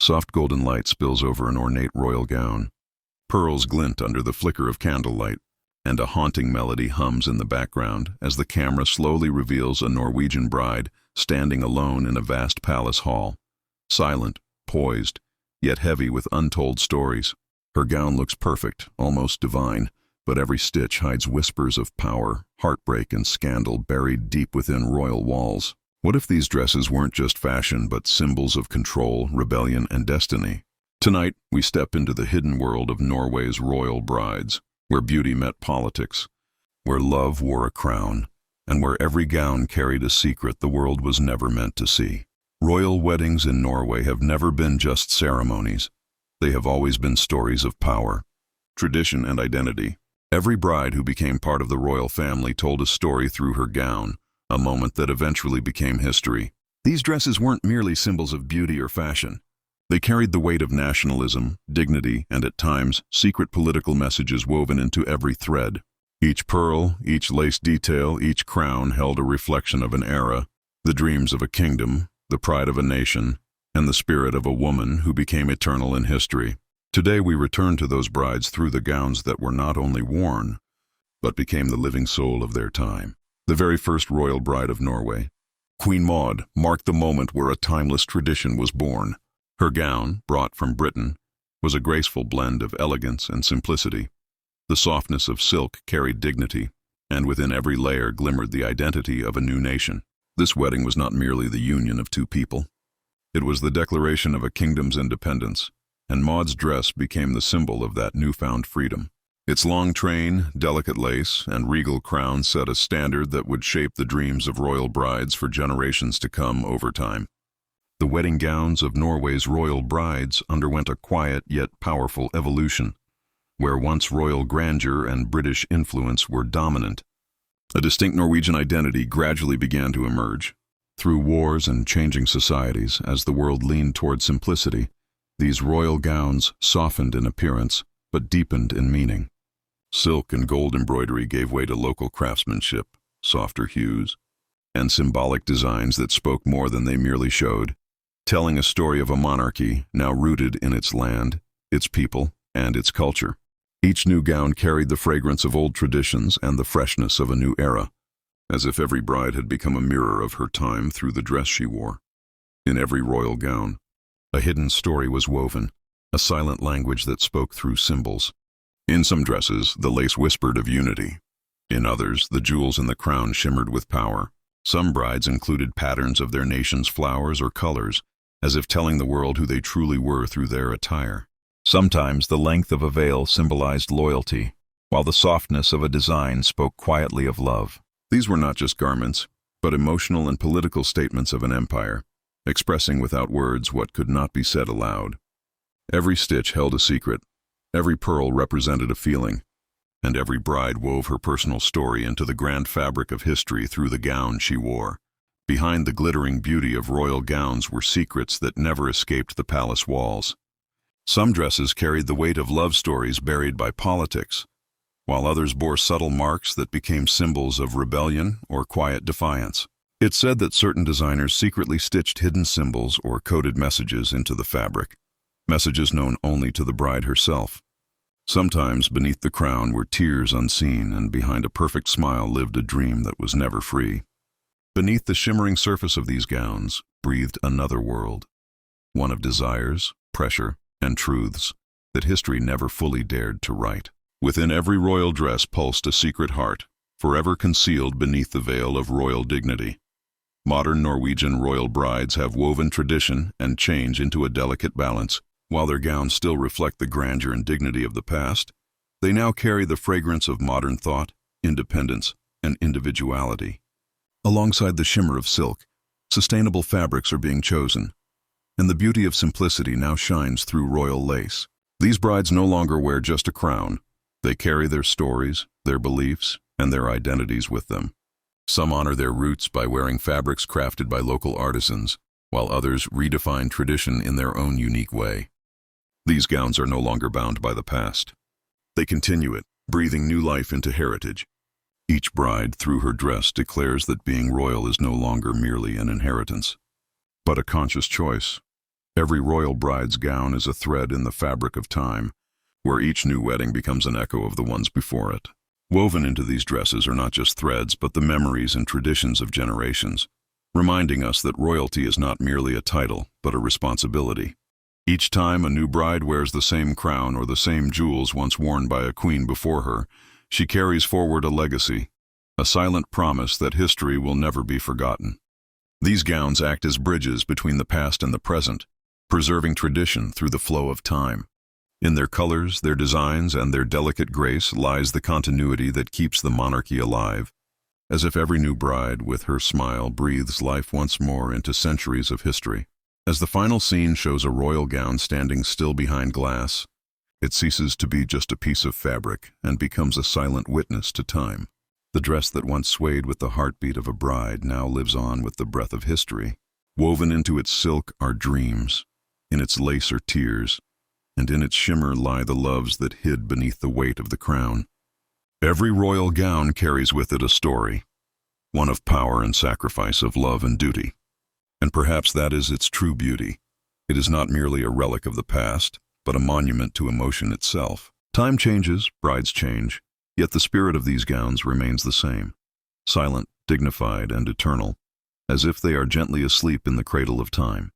Soft golden light spills over an ornate royal gown. Pearls glint under the flicker of candlelight, and a haunting melody hums in the background as the camera slowly reveals a Norwegian bride standing alone in a vast palace hall. Silent, poised, yet heavy with untold stories. Her gown looks perfect, almost divine, but every stitch hides whispers of power, heartbreak, and scandal buried deep within royal walls. What if these dresses weren't just fashion, but symbols of control, rebellion, and destiny? Tonight, we step into the hidden world of Norway's royal brides, where beauty met politics, where love wore a crown, and where every gown carried a secret the world was never meant to see. Royal weddings in Norway have never been just ceremonies. They have always been stories of power, tradition, and identity. Every bride who became part of the royal family told a story through her gown, a moment that eventually became history. These dresses weren't merely symbols of beauty or fashion. They carried the weight of nationalism, dignity, and at times, secret political messages woven into every thread. Each pearl, each lace detail, each crown held a reflection of an era, the dreams of a kingdom, the pride of a nation, and the spirit of a woman who became eternal in history. Today we return to those brides through the gowns that were not only worn, but became the living soul of their time. The very first royal bride of Norway, Queen Maud, marked the moment where a timeless tradition was born. Her gown, brought from Britain, was a graceful blend of elegance and simplicity. The softness of silk carried dignity, and within every layer glimmered the identity of a new nation. This wedding was not merely the union of two people. It was the declaration of a kingdom's independence, and Maud's dress became the symbol of that newfound freedom. Its long train, delicate lace, and regal crown set a standard that would shape the dreams of royal brides for generations to come over time. The wedding gowns of Norway's royal brides underwent a quiet yet powerful evolution, where once royal grandeur and British influence were dominant. A distinct Norwegian identity gradually began to emerge. Through wars and changing societies, as the world leaned toward simplicity, these royal gowns softened in appearance, but deepened in meaning. Silk and gold embroidery gave way to local craftsmanship, softer hues, and symbolic designs that spoke more than they merely showed, telling a story of a monarchy now rooted in its land, its people, and its culture. Each new gown carried the fragrance of old traditions and the freshness of a new era, as if every bride had become a mirror of her time through the dress she wore. In every royal gown, a hidden story was woven, a silent language that spoke through symbols. In some dresses, the lace whispered of unity. In others, the jewels in the crown shimmered with power. Some brides included patterns of their nation's flowers or colors, as if telling the world who they truly were through their attire. Sometimes the length of a veil symbolized loyalty, while the softness of a design spoke quietly of love. These were not just garments, but emotional and political statements of an empire, expressing without words what could not be said aloud. Every stitch held a secret, every pearl represented a feeling, and every bride wove her personal story into the grand fabric of history through the gown she wore. Behind the glittering beauty of royal gowns were secrets that never escaped the palace walls. Some dresses carried the weight of love stories buried by politics, while others bore subtle marks that became symbols of rebellion or quiet defiance. It's said that certain designers secretly stitched hidden symbols or coded messages into the fabric, messages known only to the bride herself. Sometimes beneath the crown were tears unseen, and behind a perfect smile lived a dream that was never free. Beneath the shimmering surface of these gowns breathed another world, one of desires, pressure, and truths that history never fully dared to write. Within every royal dress pulsed a secret heart, forever concealed beneath the veil of royal dignity. Modern Norwegian royal brides have woven tradition and change into a delicate balance. While their gowns still reflect the grandeur and dignity of the past, they now carry the fragrance of modern thought, independence, and individuality. Alongside the shimmer of silk, sustainable fabrics are being chosen, and the beauty of simplicity now shines through royal lace. These brides no longer wear just a crown. They carry their stories, their beliefs, and their identities with them. Some honor their roots by wearing fabrics crafted by local artisans, while others redefine tradition in their own unique way. These gowns are no longer bound by the past. They continue it, breathing new life into heritage. Each bride, through her dress, declares that being royal is no longer merely an inheritance, but a conscious choice, Every royal bride's gown is a thread in the fabric of time, where each new wedding becomes an echo of the ones before it. Woven into these dresses are not just threads, but the memories and traditions of generations, reminding us that royalty is not merely a title, but a responsibility. Each time a new bride wears the same crown or the same jewels once worn by a queen before her, she carries forward a legacy, a silent promise that history will never be forgotten. These gowns act as bridges between the past and the present, preserving tradition through the flow of time. In their colors, their designs, and their delicate grace lies the continuity that keeps the monarchy alive, as if every new bride, with her smile, breathes life once more into centuries of history. As the final scene shows a royal gown standing still behind glass, it ceases to be just a piece of fabric and becomes a silent witness to time. The dress that once swayed with the heartbeat of a bride now lives on with the breath of history. Woven into its silk are dreams, in its lace are tears, and in its shimmer lie the loves that hid beneath the weight of the crown. Every royal gown carries with it a story, one of power and sacrifice, of love and duty. And perhaps that is its true beauty. It is not merely a relic of the past, but a monument to emotion itself. Time changes, brides change, yet the spirit of these gowns remains the same, silent, dignified, and eternal, as if they are gently asleep in the cradle of time.